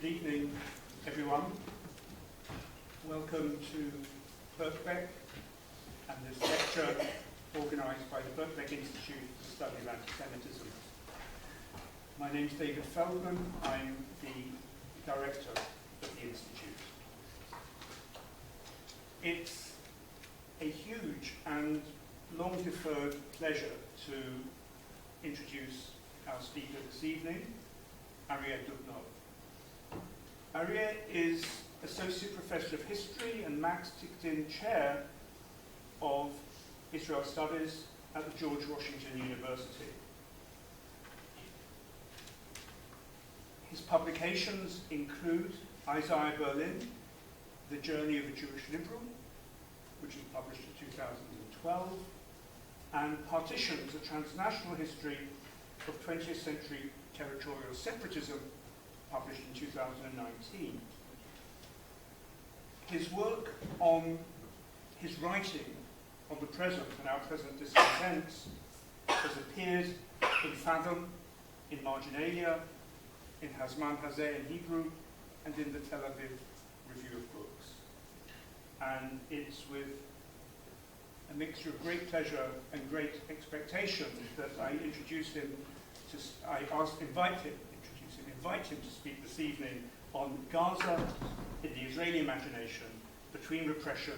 Good evening, everyone. Welcome to Birkbeck and this lecture organised by the Birkbeck Institute for the Study of Anti-Semitism. My name is David Feldman. I'm the director of the Institute. It's a huge and long-deferred pleasure to introduce our speaker this evening, Arie Dubnov. Arie is Associate Professor of History and Max Ticktin Chair of Israel Studies at the George Washington University. His publications include Isaiah Berlin, The Journey of a Jewish Liberal, which was published in 2012, and Partitions, A Transnational History of 20th Century Territorial Separatism, published in 2019. His work on his writing on the present and our present discontents has appeared in Fathom, in Marginalia, in Hazman Hazeh in Hebrew, and in the Tel Aviv Review of Books. And it's with a mixture of great pleasure and great expectation that I invite him to speak this evening on Gaza in the Israeli imagination, between repression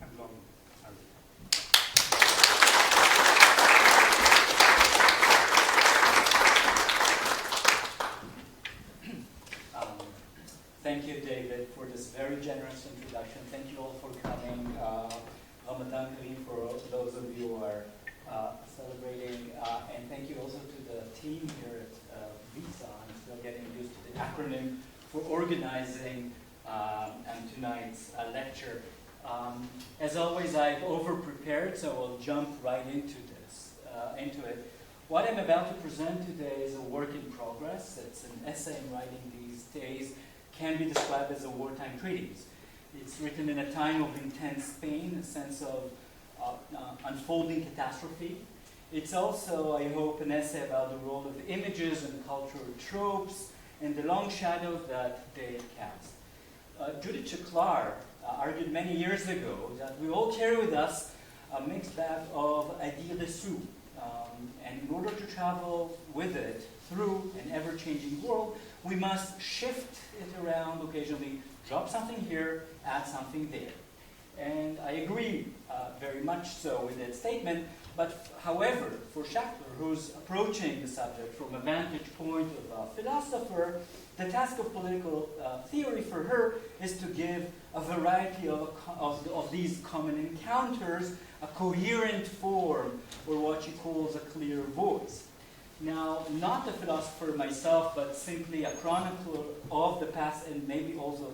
and long Thank you, David, for this very generous introduction. Thank you all for coming. Ramadan Kareem for those of you who are celebrating. And thank you also to the team here at BISA. I'm still getting used to the acronym for organizing and tonight's lecture. As always, I've over-prepared, so I'll jump right into it. What I'm about to present today is a work in progress. It's an essay I'm writing these days, can be described as a wartime treatise. It's written in a time of intense pain, a sense of unfolding catastrophe. It's also, I hope, an essay about the role of images and cultural tropes and the long shadow that they cast. Judith Shklar argued many years ago that we all carry with us a mixed bag of ideas reçues, and in order to travel with it through an ever-changing world, we must shift it around occasionally, drop something here, add something there. And I agree very much so with that statement, but however, for Shklar, who's approaching the subject from a vantage point of a philosopher, the task of political theory for her is to give a variety of these common encounters a coherent form, or what she calls a clear voice. Now, not a philosopher myself, but simply a chronicler of the past and maybe also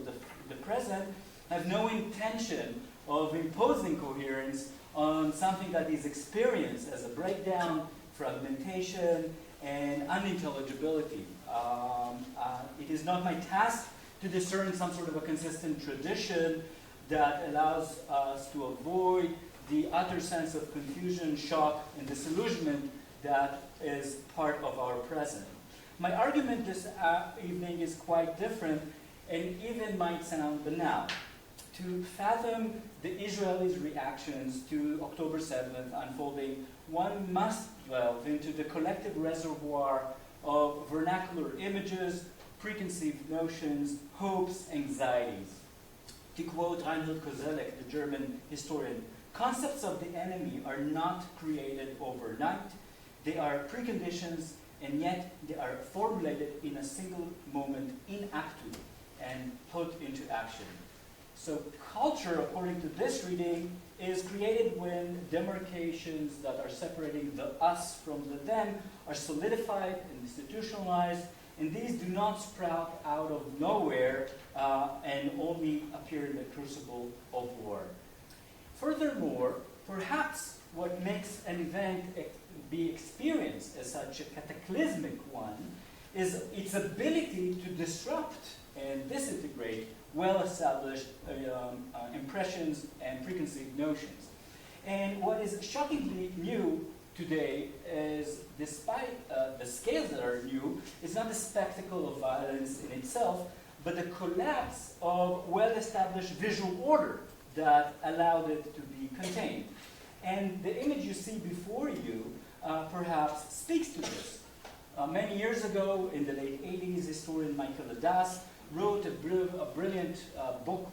the present, I have no intention of imposing coherence on something that is experienced as a breakdown, fragmentation, and unintelligibility. It is not my task to discern some sort of a consistent tradition that allows us to avoid the utter sense of confusion, shock, and disillusionment that is part of our present. My argument this evening is quite different and even might sound banal. To fathom the Israelis' reactions to October 7th unfolding, one must delve into the collective reservoir of vernacular images, preconceived notions, hopes, anxieties. To quote Reinhold Koselleck, the German historian, concepts of the enemy are not created overnight. They are preconditions, and yet they are formulated in a single moment in actu and put into action. So culture, according to this reading, is created when demarcations that are separating the us from the them are solidified and institutionalized, and these do not sprout out of nowhere and only appear in the crucible of war. Furthermore, perhaps what makes an event be experienced as such a cataclysmic one is its ability to disrupt and disintegrate well-established impressions and preconceived notions. And what is shockingly new today is, despite the scales that are new, it's not the spectacle of violence in itself, but the collapse of well-established visual order that allowed it to be contained. And the image you see before you perhaps speaks to this. Many years ago, in the late 80s, historian Michael Adas wrote a brilliant book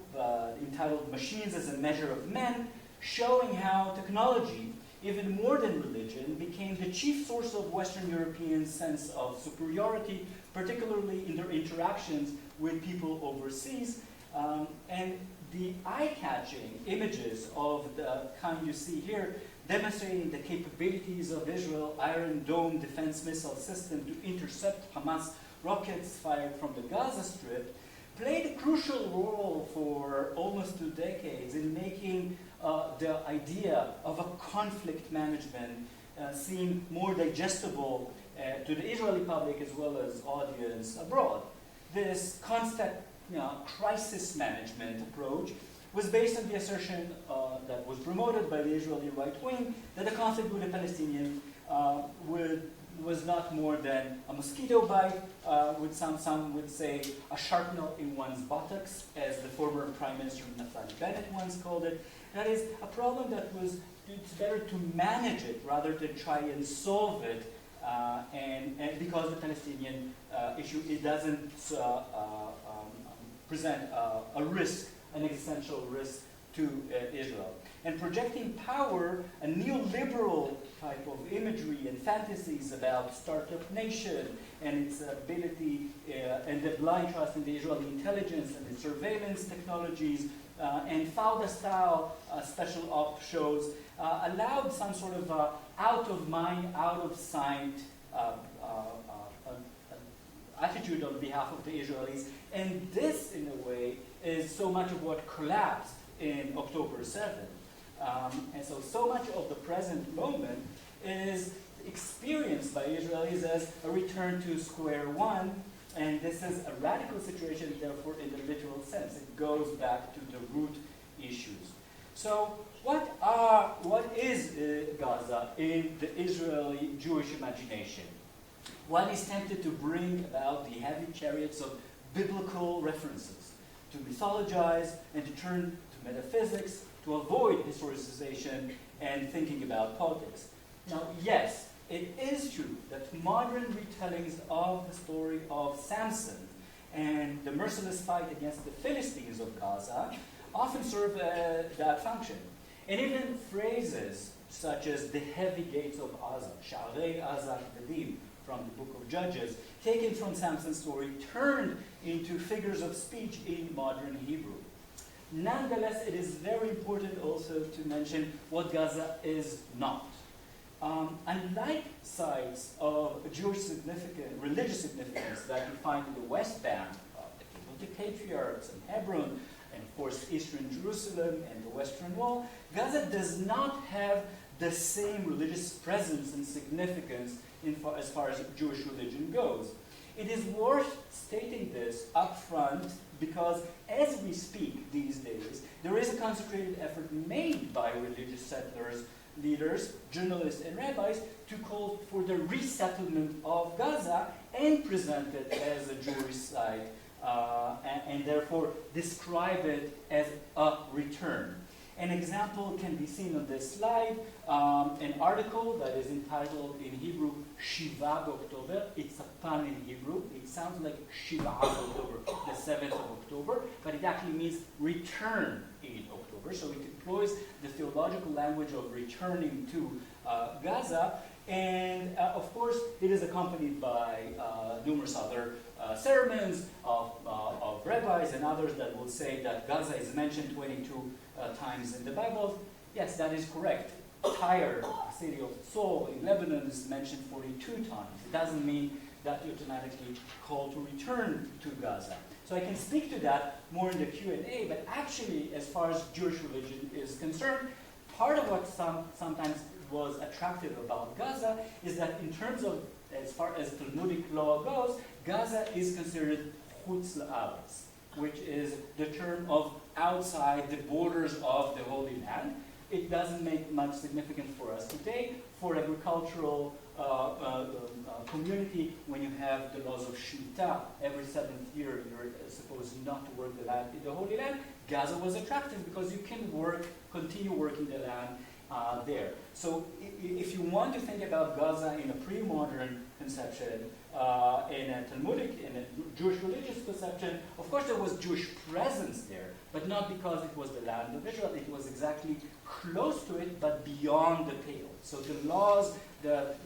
entitled Machines as a Measure of Men, showing how technology, even more than religion, became the chief source of Western European sense of superiority, particularly in their interactions with people overseas. And the eye-catching images of the kind you see here, demonstrating the capabilities of Israel's Iron Dome defense missile system to intercept Hamas rockets fired from the Gaza Strip, played a crucial role for almost 2 decades in making the idea of a conflict management seem more digestible to the Israeli public as well as audience abroad. This constant crisis management approach was based on the assertion that was promoted by the Israeli right wing that the conflict with the Palestinians was not more than a mosquito bite, with some would say a sharpnel in one's buttocks, as the former Prime Minister Naftali Bennett once called it. That is a problem that it's better to manage it rather than try and solve it, and because the Palestinian issue, it doesn't present a risk, an existential risk to Israel. And projecting power, a neoliberal type of imagery and fantasies about startup nation and its ability and the blind trust in the Israeli intelligence and its surveillance technologies and Fauda-style special op shows allowed some sort of out of mind, out of sight attitude on behalf of the Israelis. And this, in a way, is so much of what collapsed in October 7th. And so much of the present moment is experienced by Israelis as a return to square one, and this is a radical situation, therefore, in the literal sense. It goes back to the root issues. So what is Gaza in the Israeli Jewish imagination? One is tempted to bring about the heavy chariots of biblical references, to mythologize and to turn to metaphysics, to avoid historicization and thinking about politics. Now, yes, it is true that modern retellings of the story of Samson and the merciless fight against the Philistines of Gaza often serve that function. And even phrases such as the heavy gates of Gaza, Sha'arei Gaza Kedim, from the book of Judges, taken from Samson's story, turned into figures of speech in modern Hebrew. Nonetheless, it is very important also to mention what Gaza is not. Unlike sites of Jewish religious significance that you find in the West Bank, the Patriarchs and Hebron, and of course Eastern Jerusalem and the Western Wall, Gaza does not have the same religious presence and significance as far as Jewish religion goes. It is worth stating this up front because as we speak these days, there is a concentrated effort made by religious settlers, leaders, journalists, and rabbis to call for the resettlement of Gaza and present it as a Jewish site, and therefore describe it as a return. An example can be seen on this slide, an article that is entitled in Hebrew, Shiva October. It's a pun in Hebrew. It sounds like Shiva October, the 7th of October, but it actually means return in October. So it employs the theological language of returning to Gaza. And of course, it is accompanied by numerous other sermons of rabbis and others that will say that Gaza is mentioned 22 times in the Bible. Yes, that is correct. Tyre, the city of Tzor in Lebanon, is mentioned 42 times. It doesn't mean that you automatically call to return to Gaza. So I can speak to that more in the Q&A, but actually, as far as Jewish religion is concerned, part of what sometimes was attractive about Gaza is that in terms of, as far as Talmudic law goes, Gaza is considered chutz la'aretz, which is the term of outside the borders of the Holy Land. It doesn't make much significance for us today for agricultural community, when you have the laws of Shmita, every 7th year you're supposed not to work the land in the Holy Land, Gaza was attractive because you can continue working the land there. So if you want to think about Gaza in a pre-modern conception, in a Talmudic, in a Jewish religious conception, of course there was Jewish presence there, but not because it was the land of Israel. It was exactly close to it, but beyond the pale. So the laws that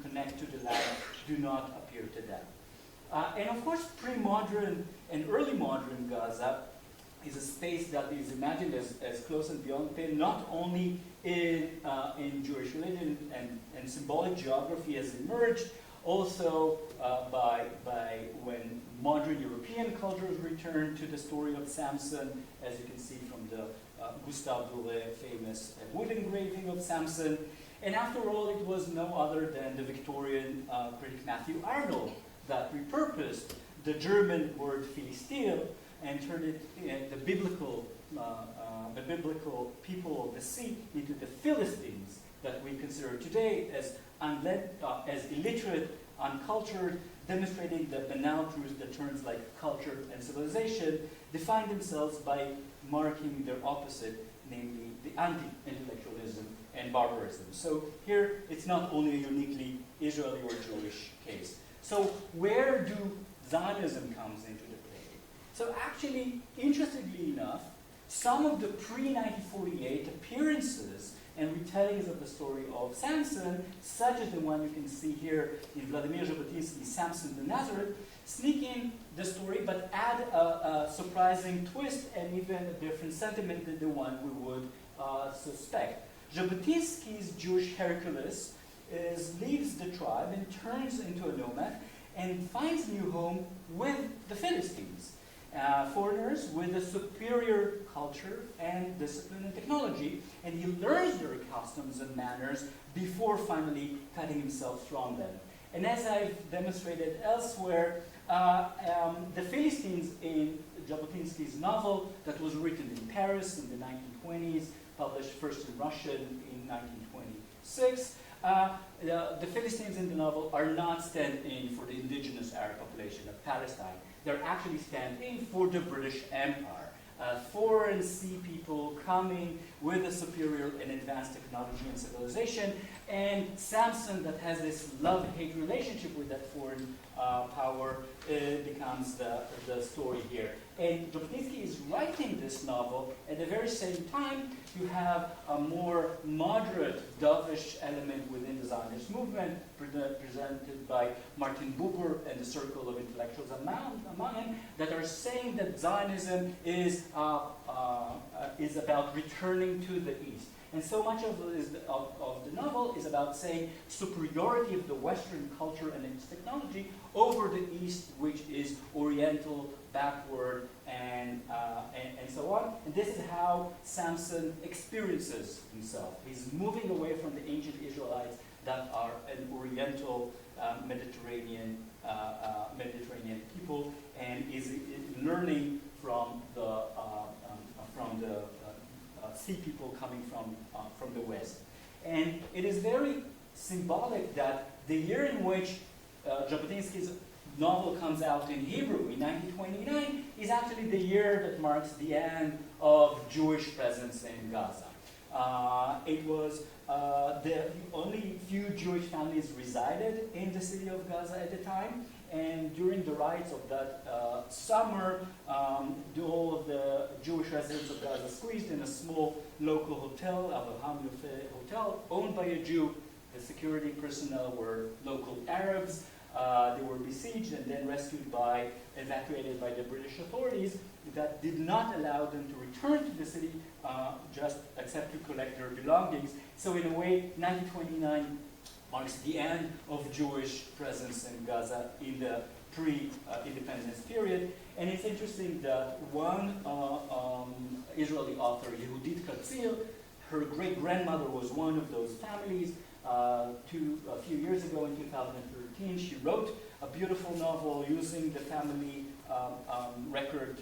connect to the land do not appear to them. And of course, pre-modern and early modern Gaza is a space that is imagined as close and beyond the pale, not only in Jewish religion and symbolic geography has emerged, also by when modern European cultures return to the story of Samson, as you can see from the Gustave Doré famous wood engraving of Samson. And after all, it was no other than the Victorian critic Matthew Arnold that repurposed the German word Philistia and turned it, the biblical people of the sea into the Philistines that we consider today as illiterate, uncultured, demonstrating the banal truth that terms like culture and civilization define themselves by marking their opposite, namely the anti-intellectualism and barbarism. So here, it's not only a uniquely Israeli or Jewish case. So where do Zionism comes into the play? So actually, interestingly enough, some of the pre-1948 appearances and retellings of the story of Samson, such as the one you can see here in Vladimir Zhabotinsky's Samson the Nazareth, sneak in the story but add a surprising twist and even a different sentiment than the one we would suspect. Zhabotinsky's Jewish Hercules leaves the tribe and turns into a nomad and finds a new home with the Philistines. Foreigners with a superior culture and discipline and technology, and he learns their customs and manners before finally cutting himself from them. And as I've demonstrated elsewhere, the Philistines in Jabotinsky's novel that was written in Paris in the 1920s, published first in Russian in 1926, the Philistines in the novel are not stand-in for the indigenous Arab population of Palestine. They're actually stand-in for the British Empire. Foreign sea people coming with a superior and advanced technology and civilization, and Samson that has this love-hate relationship with that foreign power becomes the story here. And Jabotinsky is writing this novel at the very same time you have a more moderate, dovish element within the Zionist movement presented by Martin Buber and the circle of intellectuals among him that are saying that Zionism is about returning to the East. And so much of the novel is about saying superiority of the Western culture and its technology over the East, which is Oriental, backward, and so on. And this is how Samson experiences himself. He's moving away from the ancient Israelites that are an Oriental Mediterranean people, and is learning from the sea people coming from the West. And it is very symbolic that the year in which Jabotinsky's novel comes out in Hebrew in 1929 is actually the year that marks the end of Jewish presence in Gaza. It was the only few Jewish families resided in the city of Gaza at the time, and during the riots of that summer, all of the Jewish residents of Gaza squeezed in a small local hotel, Abraham Yofe Hotel, owned by a Jew. The security personnel were local Arabs. They were besieged and then evacuated by the British authorities that did not allow them to return to the city except to collect their belongings. So in a way, 1929 marks the end of Jewish presence in Gaza in the pre-independence period. And it's interesting that one Israeli author, Yehudit Katzir, her great-grandmother was one of those families. A few years ago in 2013, she wrote a beautiful novel using the family record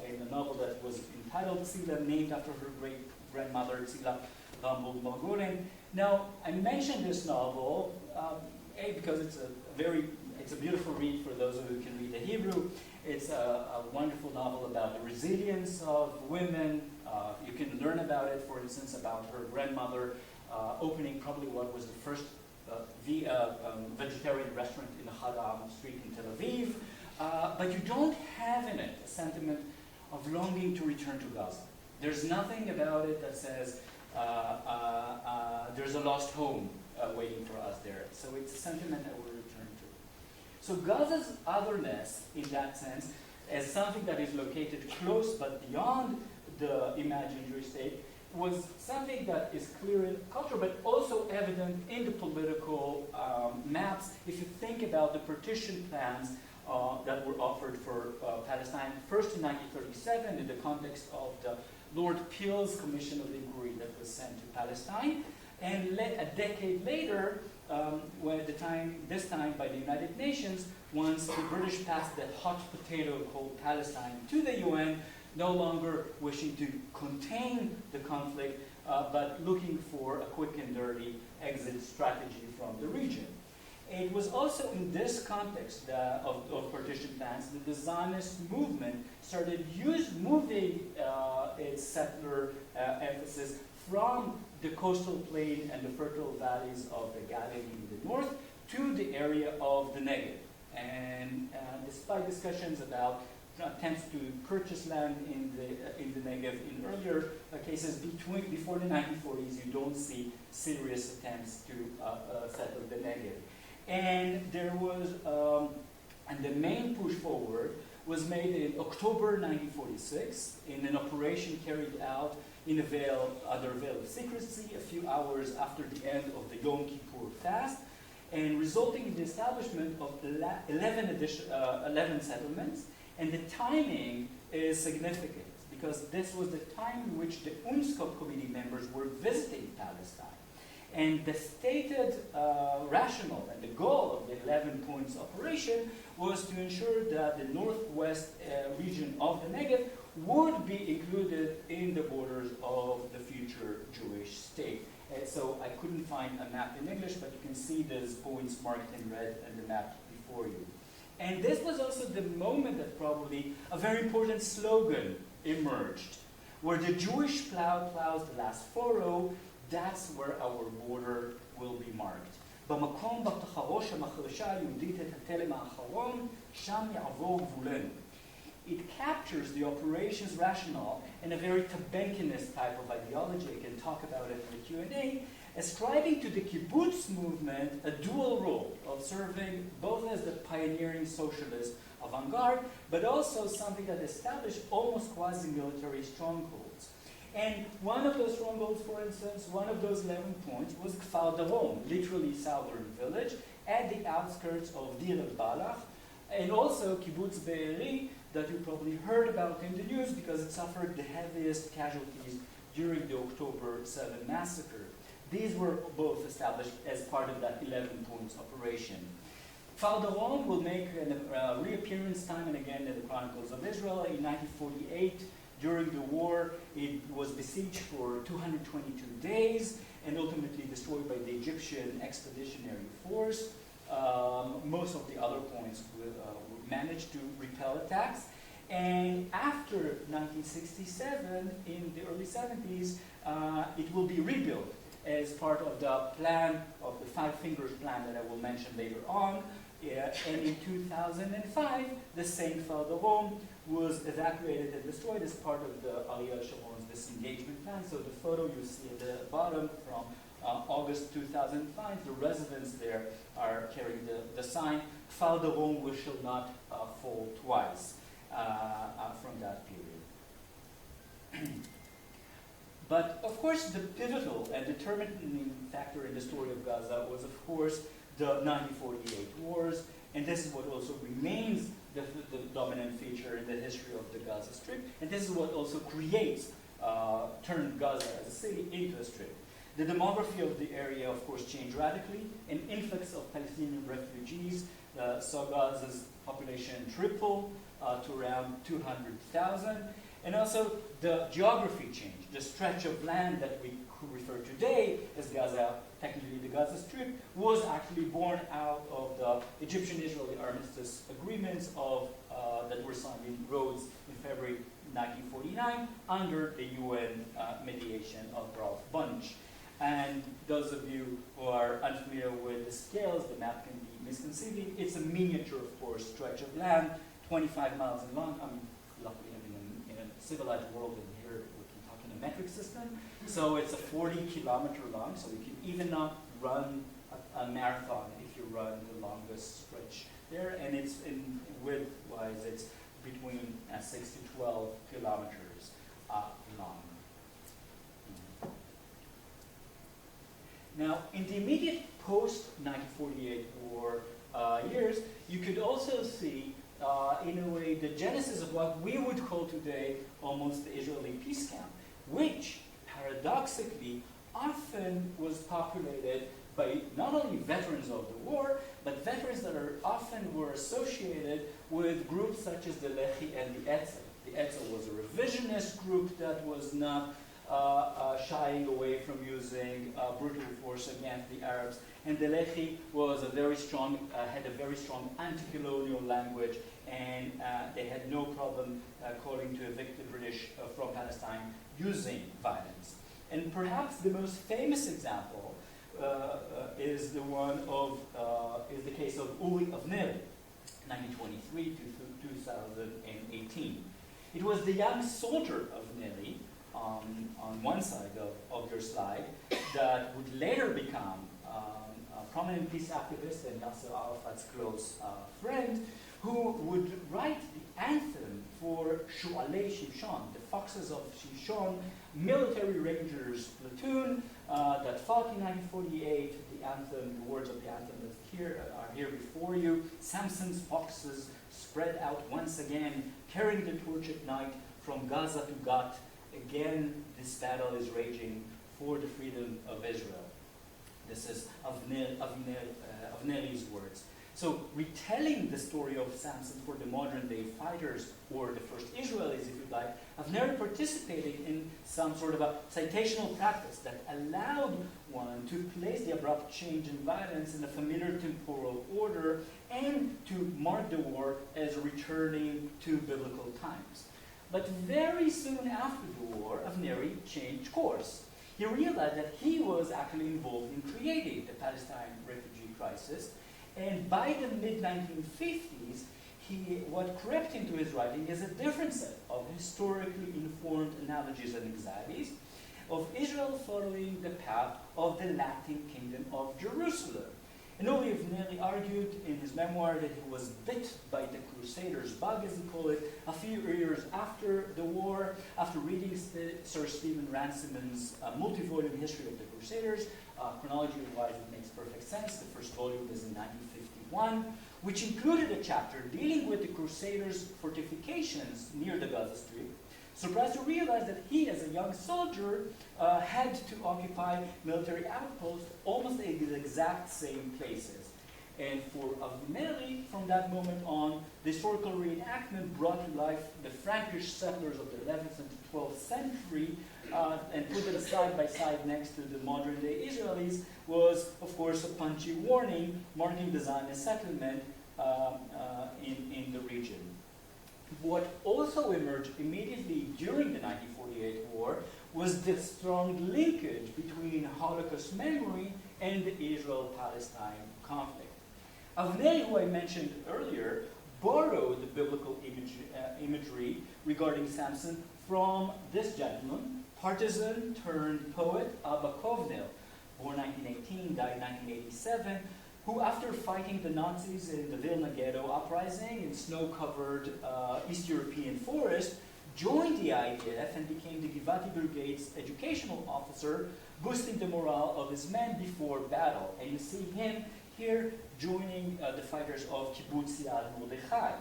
in a novel that was entitled Tzila, named after her great-grandmother, Tzila Rambam Margolin. Now, I mentioned this novel, because it's a beautiful read for those of you who can read the Hebrew. It's a wonderful novel about the resilience of women. You can learn about it, for instance, about her grandmother opening probably what was the first vegetarian restaurant in the Haram Street in Tel Aviv. But you don't have in it a sentiment of longing to return to Gaza. There's nothing about it that says there's a lost home waiting for us there. So it's a sentiment that we'll return to. So Gaza's otherness, in that sense, as something that is located close but beyond the imagined Jewish state, was something that is clear in culture, but also evident in the political maps. If you think about the partition plans that were offered for Palestine, first in 1937 in the context of the Lord Peel's Commission of Inquiry that was sent to Palestine, and a decade later, this time by the United Nations, once the British passed that hot potato called Palestine to the UN, no longer wishing to contain the conflict, but looking for a quick and dirty exit strategy from the region. It was also in this context of partition plans that the Zionist movement started moving its settler emphasis from the coastal plain and the fertile valleys of the Galilee in the north to the area of the Negev. And despite discussions about attempts to purchase land in the Negev in earlier cases, before the 1940s, you don't see serious attempts to settle the Negev. And there was, and the main push forward was made in October 1946 in an operation carried out in a veil, under a veil of secrecy, a few hours after the end of the Yom Kippur fast, and resulting in the establishment of 11 settlements. And the timing is significant because this was the time in which the UNSCOP committee members were visiting Palestine. And the stated rationale and the goal of the 11 points operation was to ensure that the northwest region of the Negev would be included in the borders of the future Jewish state. So I couldn't find a map in English, but you can see those points marked in red and the map before you. And this was also the moment that probably a very important slogan emerged, where the Jewish plow plows the last furrow. That's where our border will be marked. במקום בתחרוש המחרשה היהודית את התלם האחרון, שם יעבור גבולנו. It captures the operations rationale in a very Tabenkinist type of ideology. I can talk about it in the Q&A, ascribing to the kibbutz movement a dual role of serving both as the pioneering socialist avant-garde, but also something that established almost quasi-military strongholds. And one of those strongholds, for instance, one of those 11 points was Kfar Darom, literally southern village, at the outskirts of Dir el-Balach, and also Kibbutz Be'eri, that you probably heard about in the news because it suffered the heaviest casualties during the October 7 massacre. These were both established as part of that 11 points operation. Kfar Darom will make a reappearance time and again in the Chronicles of Israel. In 1948, during the war, it was besieged for 222 days and ultimately destroyed by the Egyptian Expeditionary Force. Most of the other points managed to repel attacks. And after 1967, in the early 70s, it will be rebuilt as part of the plan, of the Five Fingers plan that I will mention later on. And in 2005, the same Kfar Darom was evacuated and destroyed as part of the Ariel Sharon's disengagement plan. So the photo you see at the bottom from August 2005, the residents there are carrying the sign, Kfar Darom we shall not fall twice, from that period. But of course the pivotal and determining factor in the story of Gaza was of course the 1948 wars, and this is what also remains the dominant feature in the history of the Gaza Strip, and this is what also turned Gaza as a city into a strip. The demography of the area, of course, changed radically. An influx of Palestinian refugees saw Gaza's population triple to around 200,000. And also the geography change, the stretch of land that we refer today as Gaza, technically the Gaza Strip, was actually born out of the Egyptian-Israeli armistice agreements that were signed in Rhodes in February 1949 under the UN mediation of Ralph Bunche. And those of you who are unfamiliar with the scales, the map can be misconceiving. It's a miniature, of course, stretch of land, 25 miles in long. I mean, luckily I'm in a civilized world, and here we can talk in a metric system. So it's a 40-kilometer long, so you can even not run a marathon if you run the longest stretch there. And it's in width-wise, it's between 6 to 12 kilometers long. Now, in the immediate post-1948 war years, you could also see, in a way, the genesis of what we would call today almost the Israeli peace camp, which, paradoxically, often was populated by not only veterans of the war, but veterans that often were associated with groups such as the Lehi and the Etzel. The Etzel was a revisionist group that was not shying away from using brutal force against the Arabs, and the Lehi was had a very strong anti-colonial language, and they had no problem calling to evict the British from Palestine using violence. And perhaps the most famous example is the case of Uri Avneri, 1923 to 2018. It was the young soldier Avneri, on one side of your slide, that would later become a prominent peace activist and Yasser Arafat's close friend, who would write the anthem for Shu'alei Shimshon, the Foxes of Shimshon, military rangers platoon that fought in 1948. The anthem, the words of the anthem that are here before you. Samson's foxes spread out once again, carrying the torch at night from Gaza to Gat. Again, this battle is raging for the freedom of Israel. This is Avneri's words. So, retelling the story of Samson for the modern-day fighters, or the first Israelis, if you like, Avneri participated in some sort of a citational practice that allowed one to place the abrupt change in violence in a familiar temporal order and to mark the war as returning to biblical times. But very soon after the war, Avneri changed course. He realized that he was actually involved in creating the Palestine refugee crisis, and by the mid-1950s, what crept into his writing is a different set of historically informed analogies and anxieties of Israel following the path of the Latin kingdom of Jerusalem. And Uri Avneri argued in his memoir that he was bit by the Crusaders' bug, as he called it, a few years after the war, after reading Sir Stephen Ransom's multi-volume history of the Crusaders. Chronology-wise, it makes perfect sense. The first volume is in 1951, which included a chapter dealing with the Crusaders' fortifications near the Gaza Strip. Surprised to realize that he, as a young soldier, had to occupy military outposts almost in the exact same places. And for Avneri, from that moment on, the historical reenactment brought to life the Frankish settlers of the 11th and 12th century, and put them side by side next to the modern-day Israelis, was, of course, a punchy warning marking the Zionist settlement in the region. What also emerged immediately during the 1948 war was the strong linkage between Holocaust memory and the Israel-Palestine conflict. Avneri, who I mentioned earlier, borrowed the biblical imagery regarding Samson from this gentleman, partisan turned poet Abba Kovnil, born 1918, died 1987, who, after fighting the Nazis in the Vilna Ghetto uprising in snow-covered East European forest, joined the IDF and became the Givati Brigade's educational officer, boosting the morale of his men before battle. And you see him here joining the fighters of Kibbutz Yad Mordechai.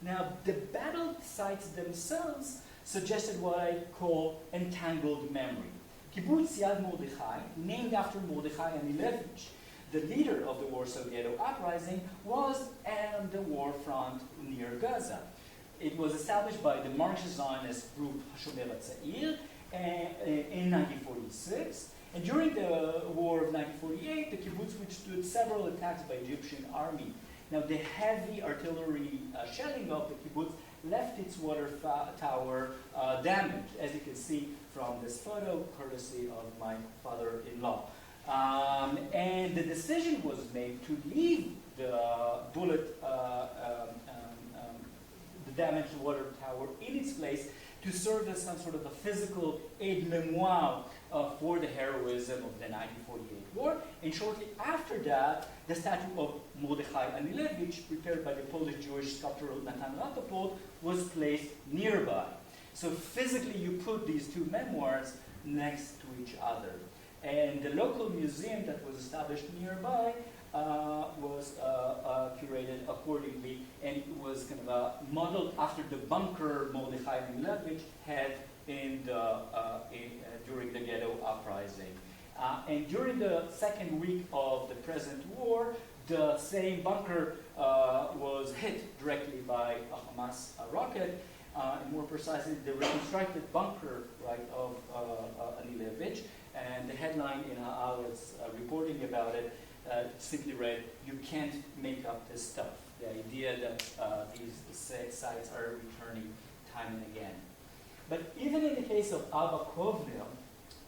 Now, the battle sites themselves suggested what I call entangled memory. Kibbutz Yad Mordechai, named after Mordechai Anilevich, the leader of the Warsaw Ghetto uprising, was on the war front near Gaza. It was established by the Marxist Zionist group Hashomer HaTzair in 1946. And during the war of 1948, the kibbutz withstood several attacks by Egyptian army. Now, the heavy artillery shelling of the kibbutz left its water tower damaged, as you can see from this photo, courtesy of my father-in-law. And the decision was made to leave the the damaged water tower in its place to serve as some sort of a physical aide-memoire for the heroism of the 1948 war. And shortly after that, the statue of Mordechai Anilevich, prepared by the Polish Jewish sculptor Natan Ratopol, was placed nearby. So physically, you put these two memoirs next to each other. And the local museum that was established nearby was curated accordingly, and it was kind of modeled after the bunker Mordechai Anilevich had in the, during the ghetto uprising. And during the second week of the present war, the same bunker was hit directly by a Hamas rocket, and more precisely, the reconstructed bunker, right, of Anilevich. And the headline in Haaretz reporting about it simply read, "You can't make up this stuff." The idea that these sites are returning time and again. But even in the case of Abba Kovnil,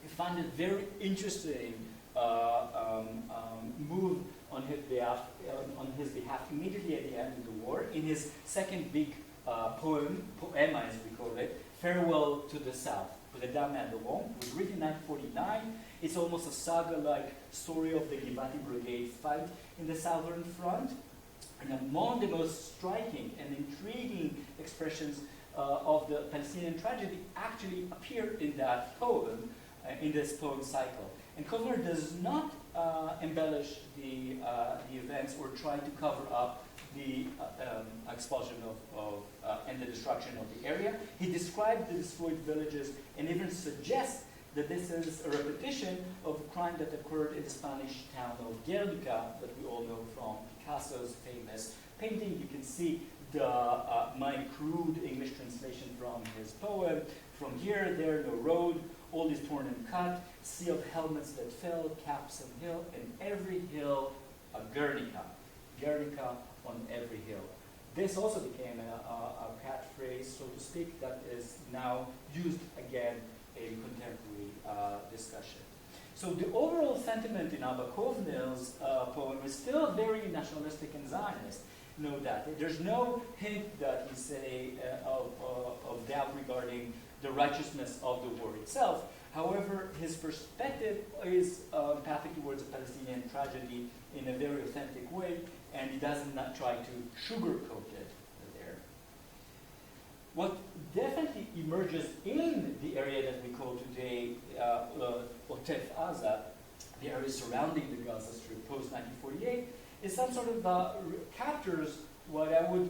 we found it very interesting move on his behalf immediately at the end of the war. In his second big poema, as we call it, "Farewell to the South," with the Dame and the Womb, was written in 1949. It's almost a saga-like story of the Givati Brigade fight in the Southern Front. And among the most striking and intriguing expressions of the Palestinian tragedy actually appear in that poem, in this poem cycle. And Kovner does not embellish the events or try to cover up the expulsion and the destruction of the area. He described the destroyed villages and even suggests that this is a repetition of a crime that occurred in the Spanish town of Guernica that we all know from Picasso's famous painting. You can see my crude English translation from his poem. "From here, there, no road, all is torn and cut, sea of helmets that fell, caps and hill, and every hill a Guernica. Guernica on every hill." This also became a catchphrase, so to speak, that is now used again in contemporary discussion. So the overall sentiment in Abba Kovnil's poem is still very nationalistic and Zionist. Know that. There's no hint that he's of doubt regarding the righteousness of the war itself. However, his perspective is empathic towards the Palestinian tragedy in a very authentic way, and he does not try to sugarcoat it there. What definitely emerges in the area that we call today Otef Aza, the area surrounding the Gaza Strip post-1948, is some sort of captures what I would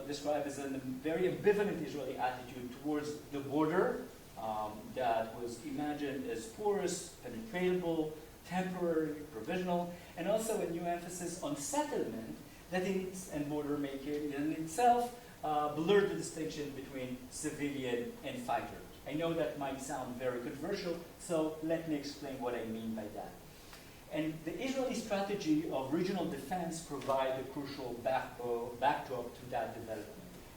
describe as a very ambivalent Israeli attitude towards the border that was imagined as porous, penetratable, temporary, provisional, and also a new emphasis on settlement that and border making in itself blurred the distinction between civilian and fighter. I know that might sound very controversial, so let me explain what I mean by that. And the Israeli strategy of regional defense provides a crucial backdrop to that development.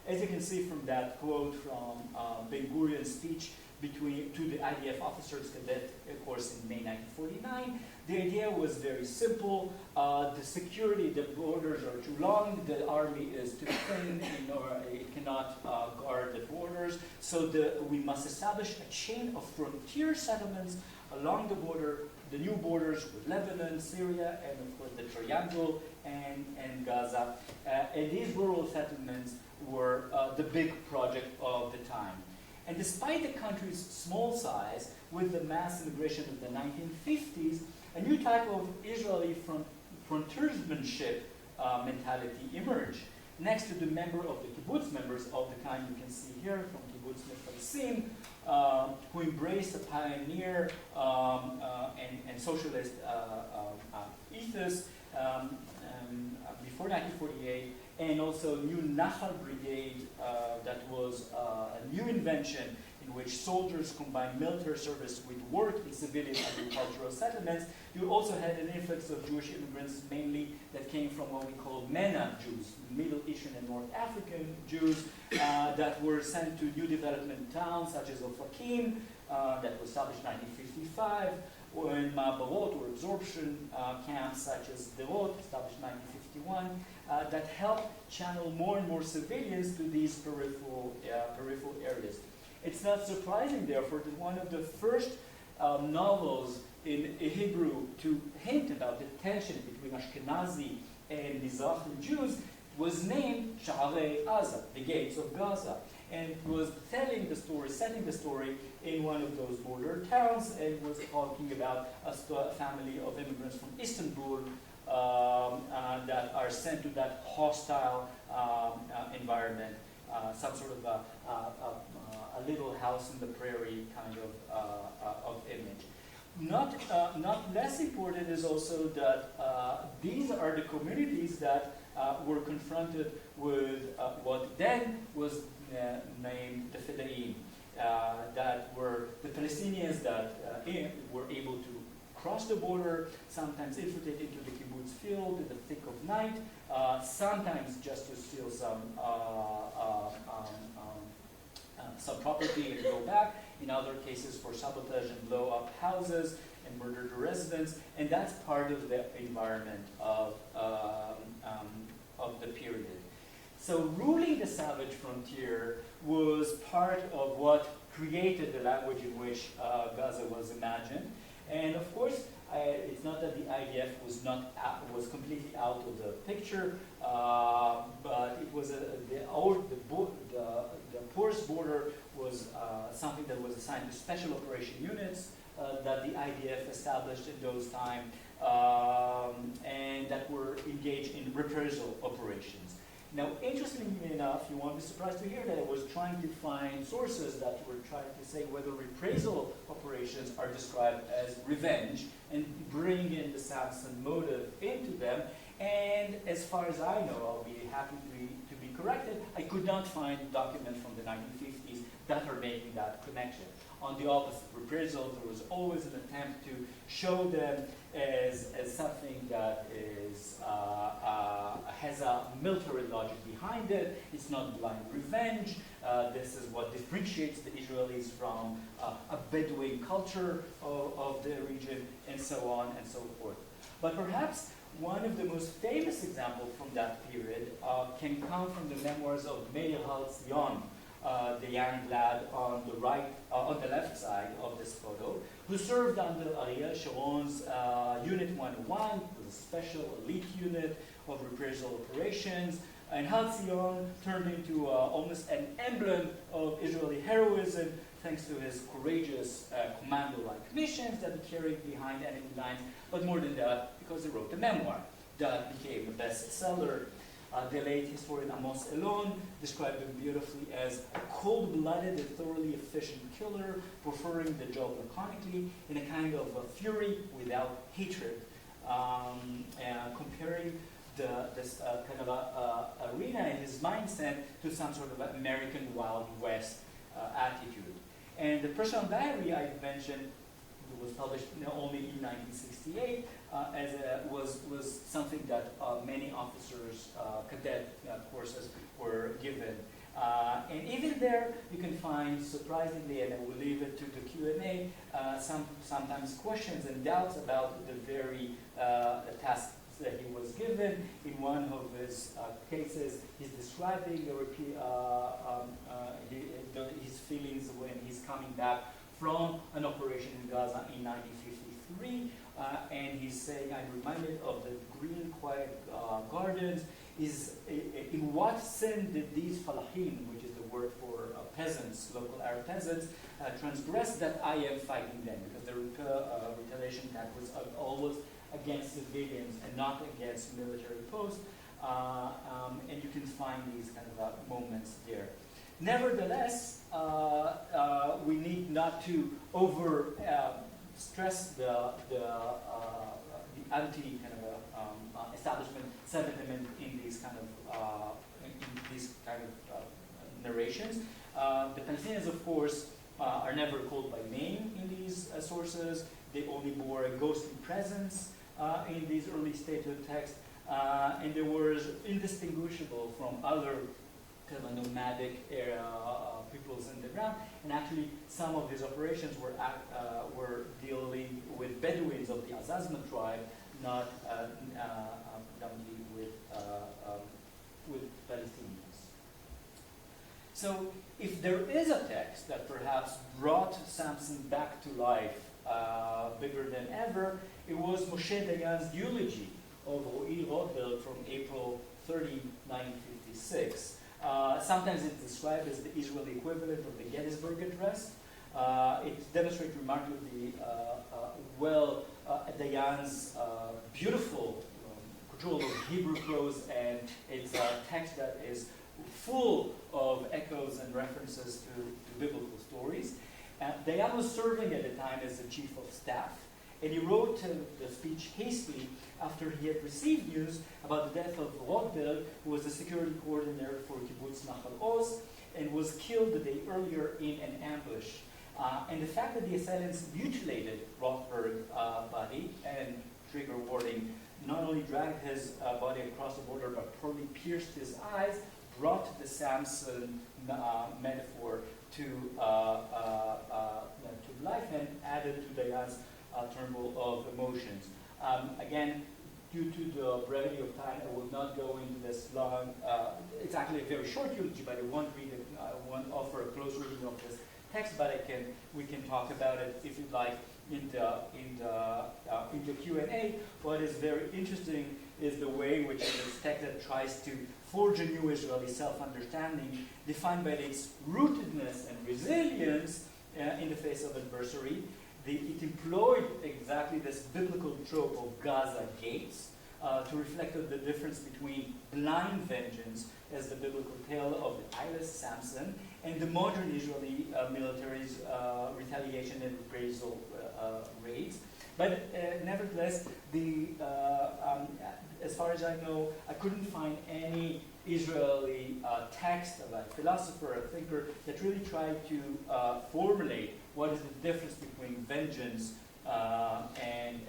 As you can see from that quote from Ben-Gurion's speech to the IDF officers cadet course in May 1949, the idea was very simple. The security, the borders are too long, the army is too thin, it cannot guard the borders, so we must establish a chain of frontier settlements along the border, the new borders with Lebanon, Syria, and of course the Triangle and Gaza. And these rural settlements were the big project of the time. And despite the country's small size, with the mass immigration of the 1950s, a new type of Israeli frontiersmanship mentality emerged. Next to the member of the kibbutz members of the kind you can see here from Kibbutz Mefarsim, who embraced a pioneer and socialist ethos before 1948, and also new Nachal Brigade that was a new invention in which soldiers combined military service with work in civilian agricultural settlements. You also had an influx of Jewish immigrants, mainly that came from what we call MENA Jews, Middle Eastern and North African Jews, that were sent to new development towns such as Ofakim, that was established in 1955, or in Ma'abarot, or absorption camps such as Derot, established in 1951, that helped channel more and more civilians to these peripheral areas. It's not surprising, therefore, that one of the first novels in Hebrew to hint about the tension between Ashkenazi and Mizrahi Jews was named Sha'arei Gaza, the Gates of Gaza, and was telling the story, setting the story in one of those border towns, and was talking about a family of immigrants from Istanbul that are sent to that hostile environment, some sort of a little house in the prairie kind of image. Not less important is also that these are the communities that were confronted with what then was named the Fedayim, that were the Palestinians that were able to cross the border, sometimes infiltrate into the kibbutz field in the thick of night, sometimes just to steal some property and go back, in other cases for sabotage and blow up houses and murder the residents, and that's part of the environment of the period. So ruling the savage frontier was part of what created the language in which Gaza was imagined. And of course, it's not that the IDF was completely out of the picture, but it was the porous border was something that was assigned to special operation units that the IDF established in those times, and that were engaged in reprisal operations. Now, interestingly enough, you won't be surprised to hear that I was trying to find sources that were trying to say whether reprisal operations are described as revenge and bring in the Samson motive into them. And as far as I know, I'll be happy to be corrected, I could not find documents from the 1950s that are making that connection. On the opposite, reprisal, there was always an attempt to show them as something that is has a military logic behind it. It's not blind revenge. This is what differentiates the Israelis from a Bedouin culture of the region, and so on and so forth. But perhaps one of the most famous examples from that period can come from the memoirs of Meir Hal-Zion, the young lad on the left side of this photo, who served under Ariel Sharon's Unit 101, the special elite unit of reprisal operations. And Hal-Zion turned into almost an emblem of Israeli heroism, thanks to his courageous commando-like missions that he carried behind enemy lines. But more than that, because he wrote a memoir that became a bestseller. The late historian Amos Elon described him beautifully as a cold-blooded and thoroughly efficient killer, preferring the job laconically in a kind of a fury without hatred, comparing this kind of arena in his mindset to some sort of American Wild West attitude. And the personal diary I mentioned was published only in 1968, was something that many officers, cadet courses were given. And even there, you can find, surprisingly, and I will leave it to the Q&A, sometimes questions and doubts about the very tasks that he was given. In one of his cases, he's describing his feelings when he's coming back from an operation in Gaza in 1953, and he's saying, I'm reminded of the green, quiet gardens. In what sin did these falahim, which is the word for peasants, local Arab peasants, transgress that I am fighting them? Because the retaliation attack was always against civilians and not against military posts, and you can find these kind of moments there. Nevertheless, we need not to stress the anti kind of establishment sentiment in these kind of these kind of narrations. The Palestinians, of course, are never called by name in these sources. They only bore a ghostly presence in these early stated texts, and they were indistinguishable from other kind of nomadic area peoples in the ground. And actually, some of these operations were dealing with Bedouins of the Azazma tribe, not predominantly with Palestinians. So, if there is a text that perhaps brought Samson back to life bigger than ever, it was Moshe Dayan's eulogy of Ro'i Rothberg from April 30, 1956. Sometimes it's described as the Israeli equivalent of the Gettysburg Address. It demonstrates remarkably well Dayan's beautiful control of Hebrew prose, and it's a text that is full of echoes and references to biblical stories. Dayan was serving at the time as the chief of staff, and he wrote the speech hastily after he had received news about the death of Rothberg, who was the security coordinator for Kibbutz Nahal Oz, and was killed the day earlier in an ambush. And the fact that the assailants mutilated Rothberg's body, and trigger warning, not only dragged his body across the border, but probably pierced his eyes, brought the Samson metaphor to life and added to Dayan's turmoil of emotions. Again, due to the brevity of time, I will not go into this long. It's actually a very short eulogy, but I won't read it. I won't offer a close reading of this text, but we can talk about it if you'd like in the Q&A. What is very interesting is the way in which this text that tries to forge a new Israeli self-understanding, defined by its rootedness and resilience in the face of adversity. It employed exactly this biblical trope of Gaza gates to reflect the difference between blind vengeance as the biblical tale of the tireless Samson and the modern Israeli military's retaliation and reprisal raids. But nevertheless, as far as I know, I couldn't find any Israeli text, like philosopher or thinker, that really tried to formulate what is the difference between vengeance and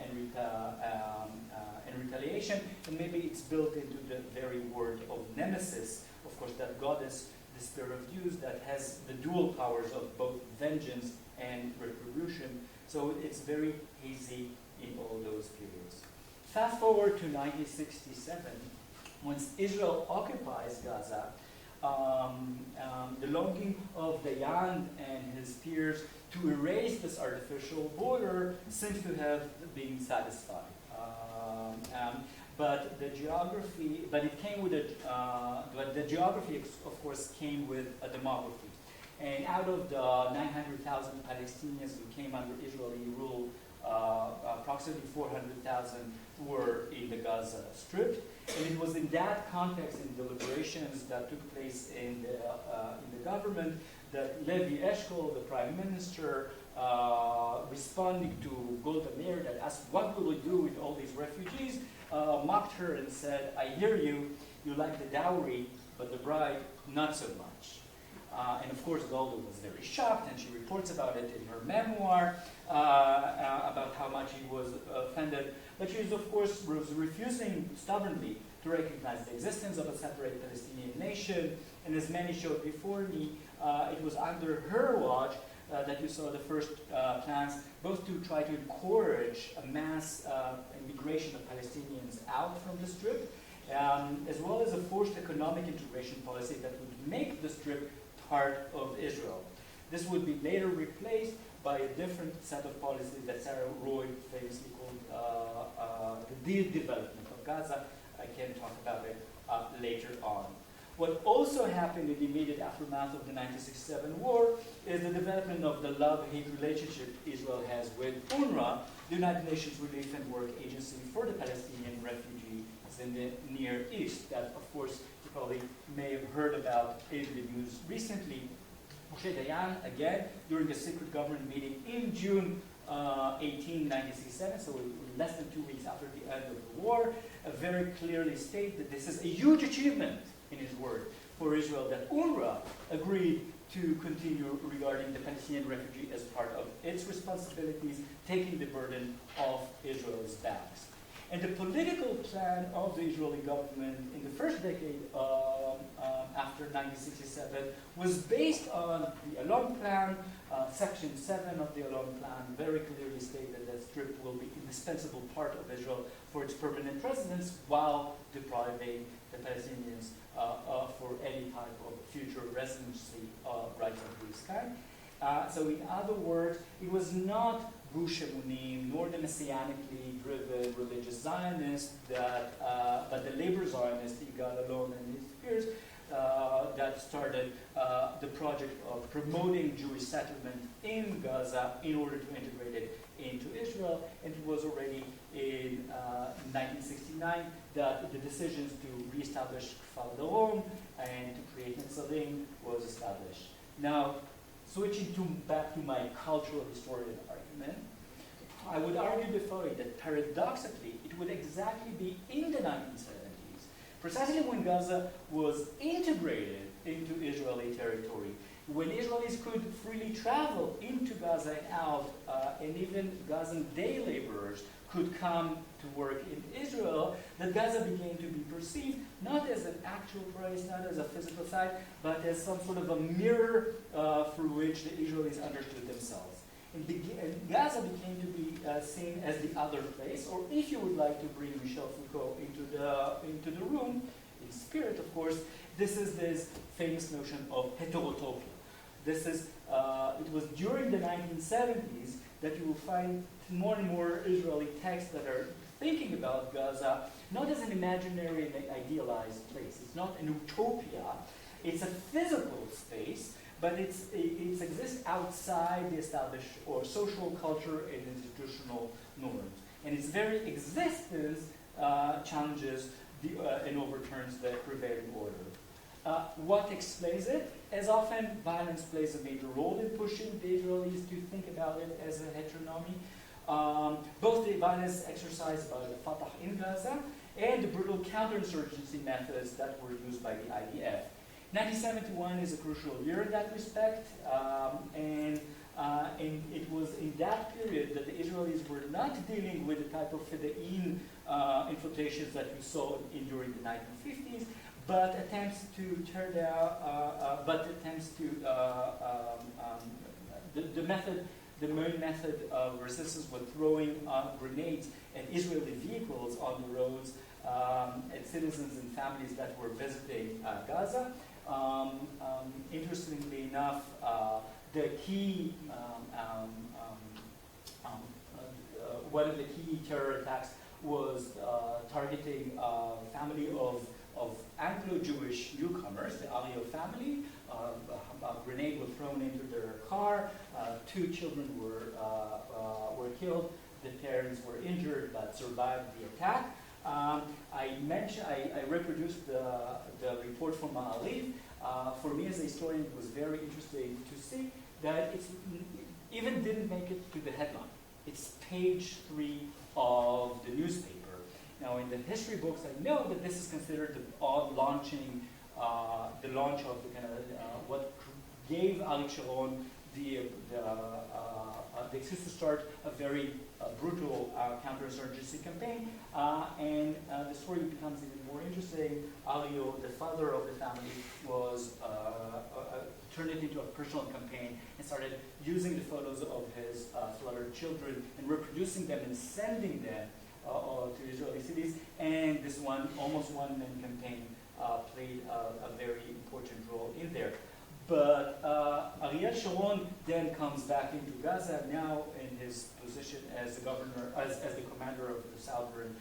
retaliation. And maybe it's built into the very word of nemesis, of course, that goddess, the spirit of use, that has the dual powers of both vengeance and retribution. So it's very hazy in all those periods. Fast forward to 1967, once Israel occupies Gaza, the longing of Dayan and his peers to erase this artificial border seems to have been satisfied. But the geography of course came with a demography. And out of the 900,000 Palestinians who came under Israeli rule, approximately 400,000 were in the Gaza Strip. And it was in that context, in deliberations that took place in the government, that Levi Eshkol, the prime minister, responding to Golda Meir, that asked, what will we do with all these refugees, mocked her and said, I hear you, you like the dowry, but the bride, not so much. And of course, Golda was very shocked, and she reports about it in her memoir, about how much he was offended. But she, of course, was refusing stubbornly to recognize the existence of a separate Palestinian nation. And as many showed before me, it was under her watch that you saw the first plans, both to try to encourage a mass immigration of Palestinians out from the Strip, as well as a forced economic integration policy that would make the Strip part of Israel. This would be later replaced by a different set of policies that Sarah Roy famously called the de-development of Gaza. I can talk about it later on. What also happened in the immediate aftermath of the 1967 war is the development of the love-hate relationship Israel has with UNRWA, the United Nations Relief and Work Agency for the Palestinian refugees in the Near East, that, of course, you probably may have heard about in the news recently. Moshe Dayan, again, during a secret government meeting in June 1967, so less than 2 weeks after the end of the war, very clearly stated that this is a huge achievement, in his word, for Israel that UNRWA agreed to continue regarding the Palestinian refugee as part of its responsibilities, taking the burden off Israel's backs. And the political plan of the Israeli government in the first decade after 1967 was based on the Alon Plan. Section 7 of the Alon Plan very clearly stated that Strip will be an indispensable part of Israel for its permanent residence while depriving the Palestinians for any type of future residency rights of this kind. So in other words, it was not Gush Emunim, nor the messianically driven religious Zionists, but the labor Zionist, Yigal Allon and his peers, that started the project of promoting Jewish settlement in Gaza in order to integrate it into Israel. And it was already in 1969 that the decisions to reestablish Kfar Darom and to create Netzarim was established. Now, switching back to my cultural historian argument, I would argue the following, that paradoxically, it would exactly be in the 1970s, precisely when Gaza was integrated into Israeli territory, when Israelis could freely travel into Gaza and out, and even Gazan day laborers could come to work in Israel, that Gaza began to be perceived not as an actual place, not as a physical site, but as some sort of a mirror through which the Israelis understood themselves. And Gaza became to be seen as the other place, or if you would like to bring Michel Foucault into the room, in spirit, of course, this is this famous notion of heterotopia. This is, it was during the 1970s that you will find more and more Israeli texts that are thinking about Gaza not as an imaginary and idealized place. It's not an utopia. It's a physical space, but it exists outside the established or social culture and institutional norms. And its very existence challenges and overturns the prevailing order. What explains it? As often, violence plays a major role in pushing the Israelis to think about it as a heteronomy. Both the violence exercised by the Fatah in Gaza and the brutal counterinsurgency methods that were used by the IDF. 1971 is a crucial year in that respect, and it was in that period that the Israelis were not dealing with the type of Feda'in infiltrations that we saw during the 1950s, but attempts to turn out, the main method of resistance was throwing grenades at Israeli vehicles on the roads at citizens and families that were visiting Gaza. Interestingly enough, the key, one of the key terror attacks was targeting a family of Anglo-Jewish newcomers, the Arie family. A grenade was thrown into their car. 2 children were killed. The parents were injured but survived the attack. I reproduced the report from Ma'ariv. For me as a historian, it was very interesting to see that it even didn't make it to the headline. It's page 3 of the newspaper. Now, in the history books, I know that this is considered the launch of the kind of what gave Arik Sharon the excuse to start a very brutal counterinsurgency campaign, and the story becomes even more interesting. Alio, the father of the family, was turned it into a personal campaign and started using the photos of his slaughtered children and reproducing them and sending them to Israeli cities. And this almost one-man campaign played a very important role in there. But Ariel Sharon then comes back into Gaza, now in his position as the governor, as the commander of the Southern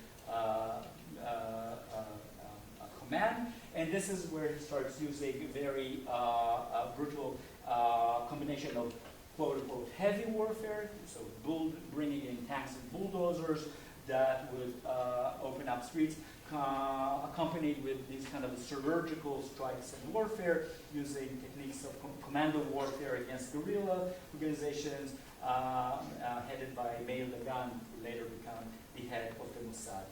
Command, and this is where he starts using a very brutal combination of quote-unquote heavy warfare, so bringing in tanks and bulldozers that would open up streets, accompanied with these kind of surgical strikes and warfare, using techniques of commando warfare against guerrilla organizations, headed by Meir Dagan, who later became the head of the Mossad.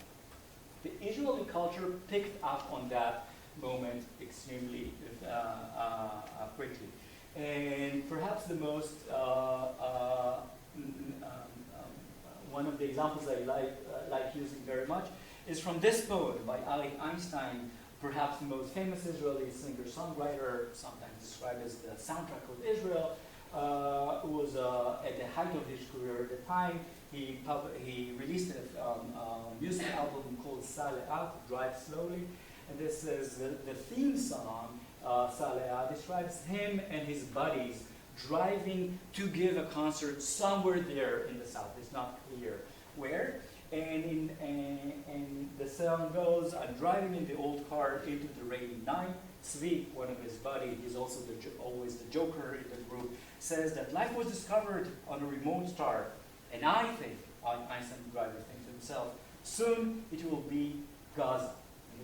The Israeli culture picked up on that moment extremely quickly. And perhaps the most, one of the examples I like using very much is from this poem by Arie Einstein, perhaps the most famous Israeli singer-songwriter, sometimes described as the soundtrack of Israel, who was at the height of his career at the time. He released a music album called Sale'ah, Drive Slowly, and this is the theme song. Sale'ah describes him and his buddies driving to give a concert somewhere there in the south. It's not clear where. And the song goes, I'm driving in the old car into the rainy night. Zvi, one of his buddies, he's also always the joker in the group, says that life was discovered on a remote star. And I think, Einstein the driver thinks to himself, soon it will be Gaza,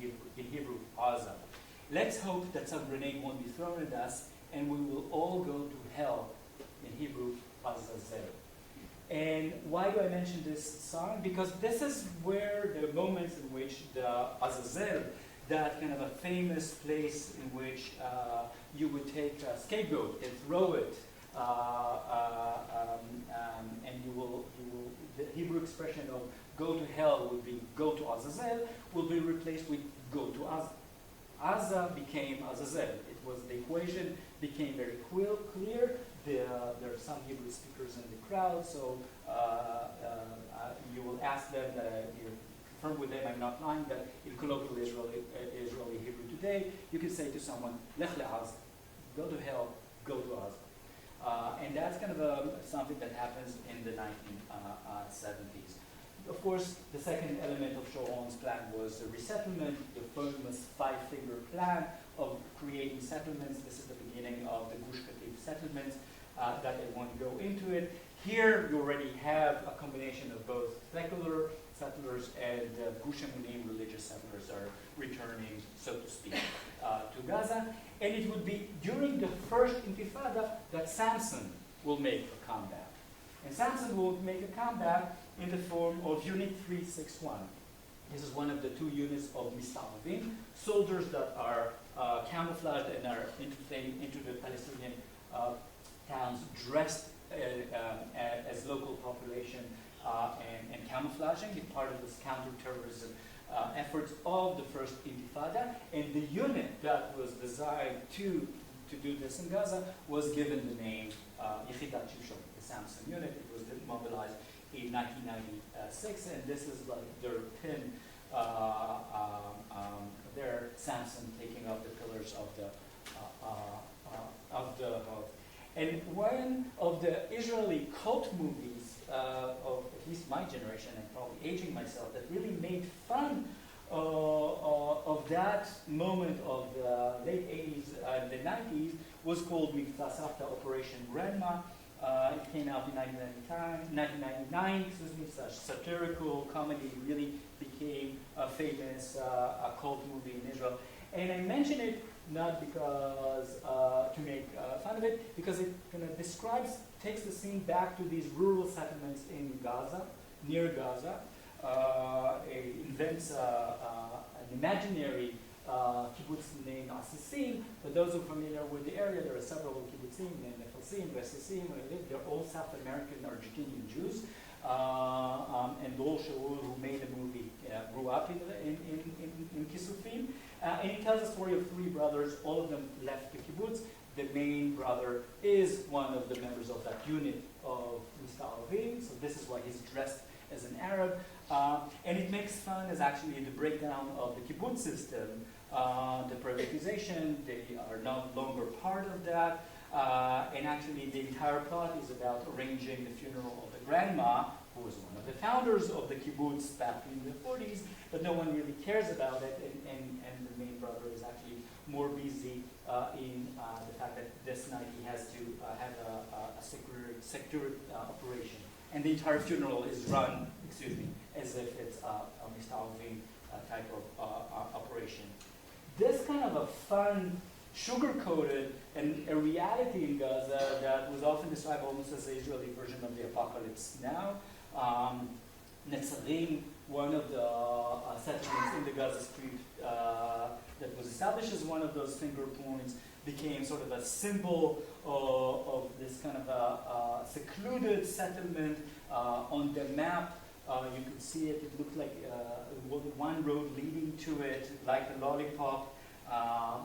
in Hebrew, Gaza. Let's hope that some grenade won't be thrown at us and we will all go to hell, in Hebrew, Azazel. And why do I mention this song? Because this is where the moments in which the Azazel, that kind of a famous place in which you would take a scapegoat and throw it, and the Hebrew expression of go to hell would be go to Azazel, will be replaced with go to Aza. Aza became Azazel. It was, the equation became very clear. There are some Hebrew speakers in the crowd, so you will ask them, you confirm with them, I'm not lying, that in colloquial Israeli Hebrew today, you can say to someone, Lech le'az, go to hell, go to Aza. And that's kind of something that happens in the 1970s. Of course, the second element of Sharon's plan was the resettlement, the famous five-finger plan of creating settlements. This is the beginning of the Gush Katif settlements. That I won't go into it. Here you already have a combination of both secular settlers and Gush Emunim religious settlers are returning, so to speak, to Gaza. And it would be during the first Intifada that Samson will make a comeback. And Samson will make a comeback in the form of Unit 361. This is one of the two units of Mistalvim, soldiers that are camouflaged and are infiltrating into the Palestinian towns dressed as local population and camouflaging. It's part of this counterterrorism efforts of the first Intifada. And the unit that was designed to do this in Gaza was given the name Yechidat Shimshon, the Samson unit. It was mobilized in 1996, and this is like their pin, their Samson taking up the pillars of the And one of the Israeli cult movies of at least my generation, and probably aging myself, that really made fun of that moment of the late 80s and the 90s was called Mivtza Savta Operation Grandma. It came out in 1999, such satirical comedy, really became a famous cult movie in Israel. And I mention it not because to make fun of it, because it kind of takes the scene back to these rural settlements in Gaza, near Gaza. It invents an imaginary kibbutz named Asisim. For those who are familiar with the area, there are several kibbutzim named Nefelsim, Resisim. They're all South American Argentinian Jews. And Dol Shaul, who made the movie, grew up in Kisufim. And it tells a story of three brothers. All of them left the kibbutz. The main brother is one of the members of that unit of Mistalvim. So this is why he's dressed as an Arab. And it makes fun as actually the breakdown of the kibbutz system, the privatization. They are no longer part of that. And actually the entire plot is about arranging the funeral of the grandma, who was one of the founders of the kibbutz back in the 40s, but no one really cares about it, and the main brother is actually more busy in the fact that this night he has to have a secure operation. And the entire funeral is run, as if it's a Mistalvim type of operation. This kind of a fun, sugar-coated, and a reality in Gaza that was often described almost as the Israeli version of the apocalypse now. Netzarim, one of the settlements in the Gaza Strip, that was established as one of those finger points became sort of a symbol of this kind of a secluded settlement on the map. You could see it. It looked like one road leading to it, like a lollipop. I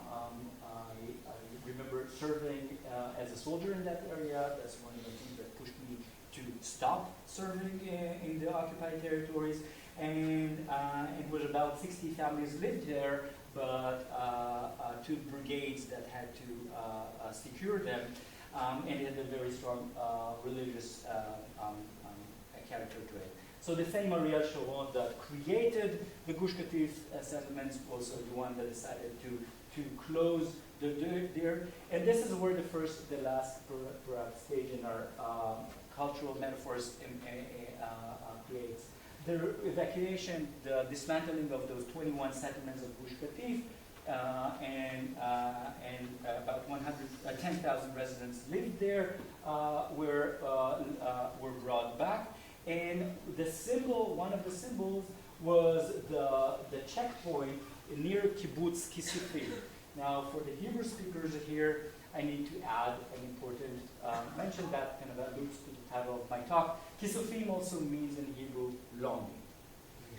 remember serving as a soldier in that area. That's one of the things that pushed me to stop serving in the occupied territories. And it was about 60 families lived there, but 2 brigades that had to secure them. And it had a very strong religious character to it. So the same Ariel Sharon that created the Gush Katif settlements was the one that decided to close the there. And this is where the last perhaps stage in our cultural metaphors creates. The evacuation, the dismantling of those 21 settlements of Gush Katif, and about 10,000 residents lived there, were brought back. And the symbol, one of the symbols, was the checkpoint near Kibbutz Kisufim. Now, for the Hebrew speakers here, I need to add an important mention that kind of alludes to the title of my talk. Kisufim also means in Hebrew longing.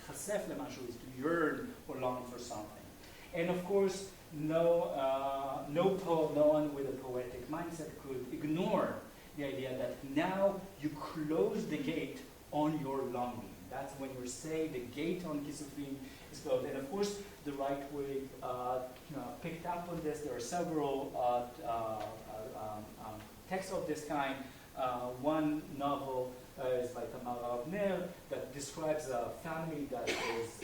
Chasef lemashu is to yearn or long for something. And of course, no one with a poetic mindset could ignore the idea that now you close the gate on your longing. That's when you say the gate on Kisufim is closed. And of course, the right wing picked up on this. There are several texts of this kind. One novel is by Tamar Avner that describes a family that is,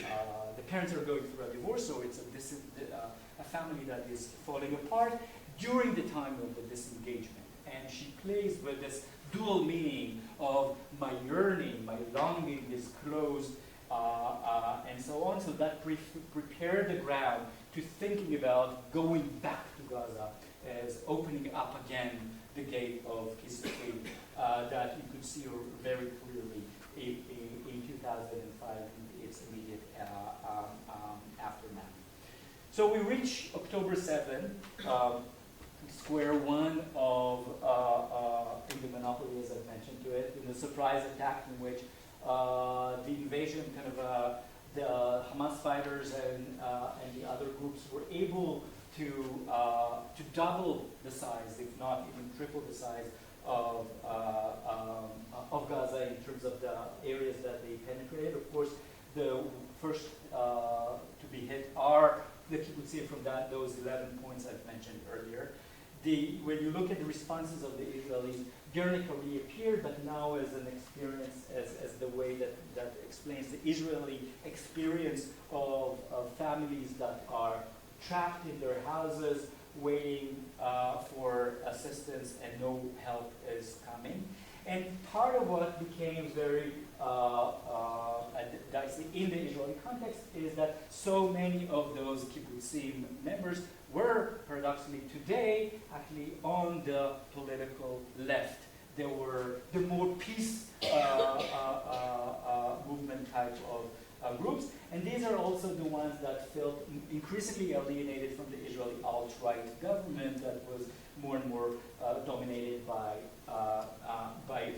the parents are going through a divorce, so it's a family that is falling apart during the time of the disengagement. And she plays with this dual meaning of my yearning, my longing is closed, and so on. So that prepared the ground to thinking about going back to Gaza as opening up again the gate of Kisufim that you could see very clearly in 2005 in its immediate aftermath. So we reach October 7, square one of in the monopoly, as I've mentioned to it, in the surprise attack in which the invasion, kind of the Hamas fighters and the other groups were able to double the size, if not even triple the size of Gaza in terms of the areas that they penetrated. Of course, the first to be hit are the kibbutzim from those 11 points I've mentioned earlier. When you look at the responses of the Israelis, Guernica reappeared, but now as an experience, as the way that explains the Israeli experience of families that are trapped in their houses, waiting for assistance, and no help is coming. And part of what became very dicey in the Israeli context is that so many of those kibbutzim members were, paradoxically today, actually on the political left. They were the more peace movement type of groups, and these are also the ones that felt increasingly alienated from the Israeli alt-right government that was more and more dominated by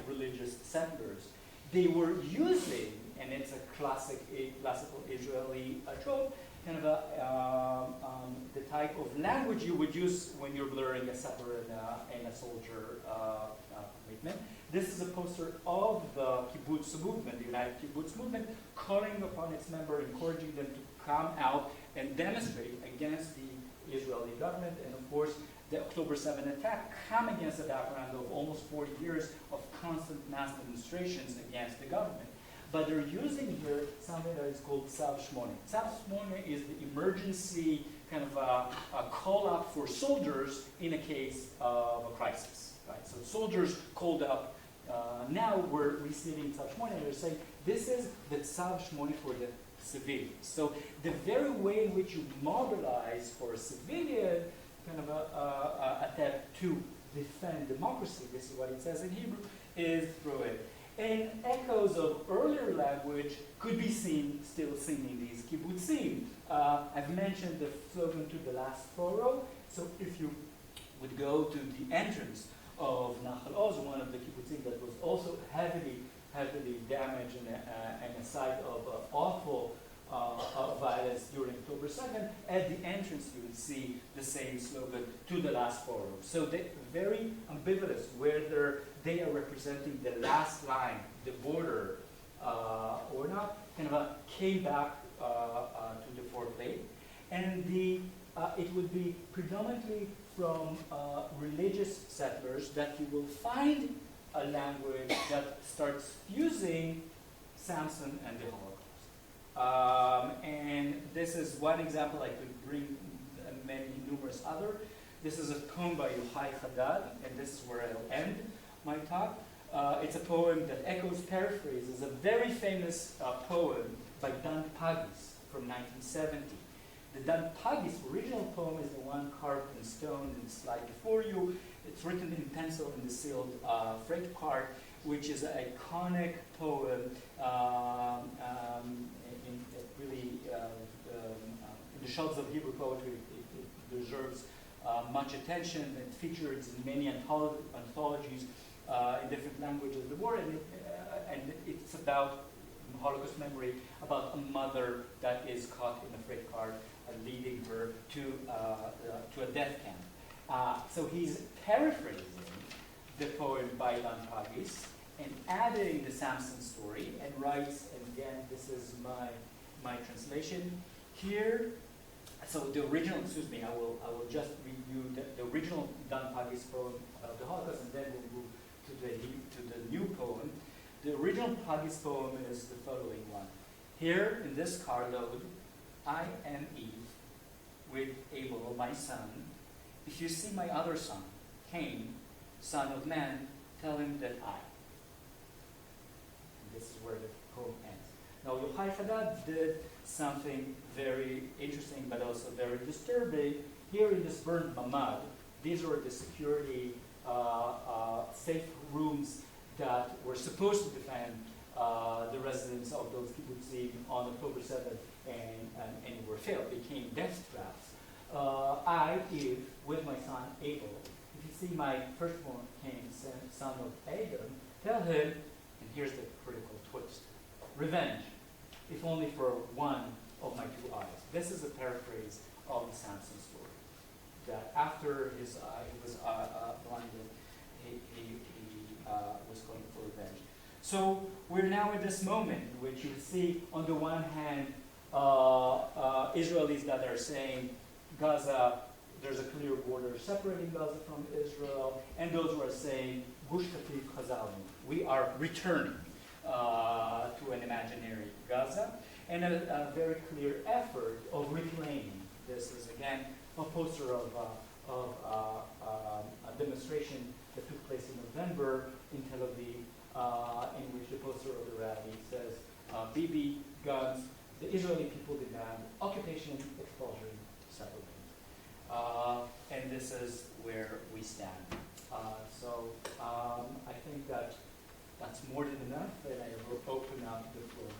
religious settlers. They were using, and it's a classical Israeli trope, kind of the type of language you would use when you're blurring a settler and a soldier commitment. This is a poster of the kibbutz movement, the United Kibbutz movement, calling upon its members, encouraging them to come out and demonstrate against the Israeli government. And of course, the October 7 attack came against a background of almost 40 years of constant mass demonstrations against the government. But they're using here something that is called Tzav Shmone. Tzav Shmone is the emergency kind of a call-up for soldiers in a case of a crisis. Right? So soldiers called up. Now we're receiving Tzav Shmone, and they're saying, this is the Tzav Shmone for the civilians. So the very way in which you mobilize for a civilian kind of attempt to defend democracy, this is what it says in Hebrew, is through it. And echoes of earlier language could be still seen in these kibbutzim. I've mentioned the slogan to the last photo. So if you would go to the entrance of Nahal Oz, one of the kibbutzim that was also heavily damaged and a site of awful violence during October 2nd, at the entrance you would see the same slogan to the last photo. So they're very ambivalent whether they are representing the last line, the border, or not, kind of came back to the foreplay. And it would be predominantly from religious settlers that you will find a language that starts fusing Samson and the Holocaust. And this is one example. I could bring numerous other. This is a poem by Yochai Haddad, and this is where I'll end my talk. It's a poem that echoes paraphrases a very famous poem by Dan Pagis from 1970. The Dan Pagis original poem is the one carved in stone in the slide before you. It's written in pencil in the sealed freight cart, which is an iconic poem in the shelves of Hebrew poetry. It deserves much attention. It features in many anthologies in different languages of the world, and it's about Holocaust memory, about a mother that is caught in a freight car leading her to a death camp. So he's paraphrasing the poem by Dan Pagis and adding the Samson story, and writes, and again, this is my translation here. So the original, I will just read you the original Dan Pagis poem about the Holocaust, and then we'll move to the new poem. The original Pagis poem is the following one. Here in this carload, I am Eve with Abel, my son. If you see my other son, Cain, son of man, tell him that I. And this is where the poem ends. Now, Yochai Haddad did something very interesting, but also very disturbing. Here in this burned mamad, these were the security safe rooms that were supposed to defend the residents of those kibbutzim on October 7th, and were failed, became death traps. I, Eve, with my son Abel, if you see my firstborn Cain, son of Adam, tell him, and here's the critical twist, revenge, if only for one of my two eyes. This is a paraphrase of the Samson story, that after he was blinded, he was going for revenge. So we're now at this moment in which you see, on the one hand, Israelis that are saying Gaza, there's a clear border separating Gaza from Israel, and those who are saying Gush Katif Chazalnu, we are returning to an imaginary Gaza, and a very clear effort of reclaiming. This is again a poster of a demonstration that took place in November in Tel Aviv, in which the poster of the rally says, Bibi, guns, the Israeli people demand occupation, expulsion, settlement. And this is where we stand. I think that that's more than enough, and I will open up the floor.